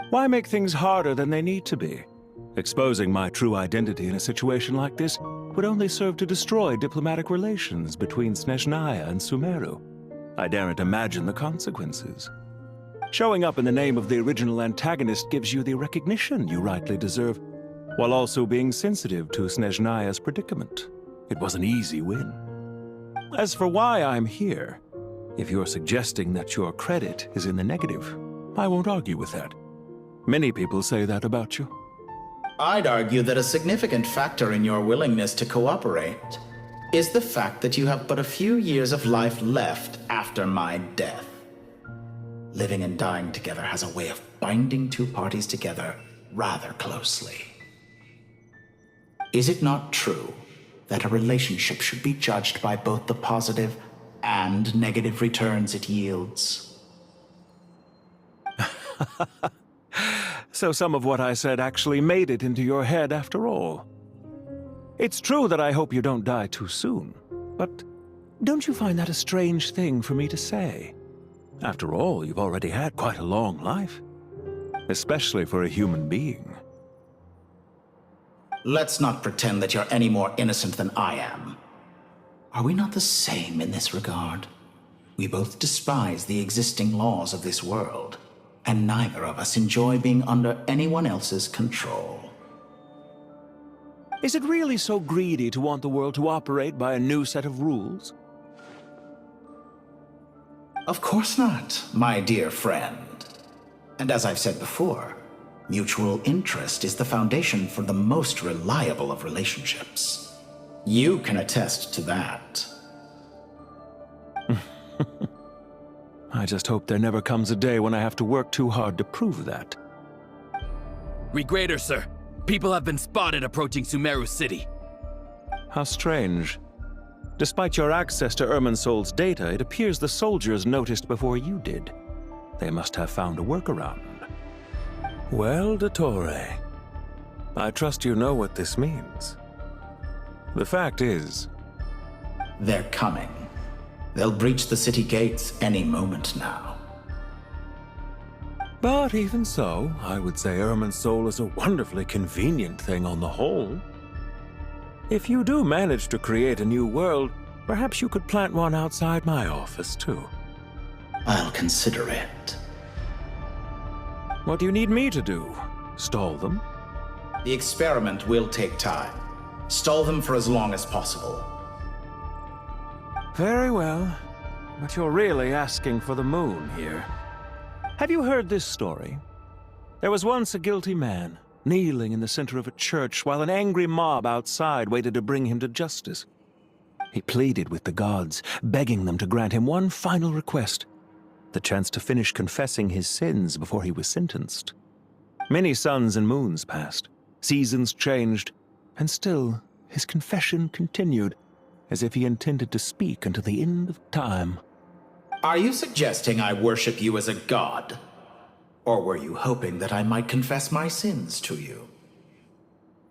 Why make things harder than they need to be? Exposing my true identity in a situation like this would only serve to destroy diplomatic relations between Snezhnaya and Sumeru. I daren't imagine the consequences. Showing up in the name of the original antagonist gives you the recognition you rightly deserve, while also being sensitive to Snezhnaya's predicament. It was an easy win. As for why I'm here, if you're suggesting that your credit is in the negative, I won't argue with that. Many people say that about you. I'd argue that a significant factor in your willingness to cooperate is the fact that you have but a few years of life left after my death. Living and dying together has a way of binding two parties together rather closely. Is it not true that a relationship should be judged by both the positive and negative returns it yields? So some of what I said actually made it into your head after all. It's true that I hope you don't die too soon, but don't you find that a strange thing for me to say? After all, you've already had quite a long life, especially for a human being. Let's not pretend that you're any more innocent than I am. Are we not the same in this regard? We both despise the existing laws of this world, and neither of us enjoy being under anyone else's control. Is it really so greedy to want the world to operate by a new set of rules? Of course not, my dear friend. And as I've said before, mutual interest is the foundation for the most reliable of relationships. You can attest to that. I just hope there never comes a day when I have to work too hard to prove that. Regrader, sir. People have been spotted approaching Sumeru City. How strange. Despite your access to Irminsol's data, it appears the soldiers noticed before you did. They must have found a workaround. Well, Dottore, I trust you know what this means. The fact is... They're coming. They'll breach the city gates any moment now. But even so, I would say Irminsol is a wonderfully convenient thing on the whole. If you do manage to create a new world, perhaps you could plant one outside my office, too. I'll consider it. What do you need me to do? Stall them? The experiment will take time. Stall them for as long as possible. Very well, but you're really asking for the moon here. Have you heard this story? There was once a guilty man, kneeling in the center of a church while an angry mob outside waited to bring him to justice. He pleaded with the gods, begging them to grant him one final request, the chance to finish confessing his sins before he was sentenced. Many suns and moons passed, seasons changed, and still his confession continued, as if he intended to speak until the end of time. Are you suggesting I worship you as a god? Or were you hoping that I might confess my sins to you?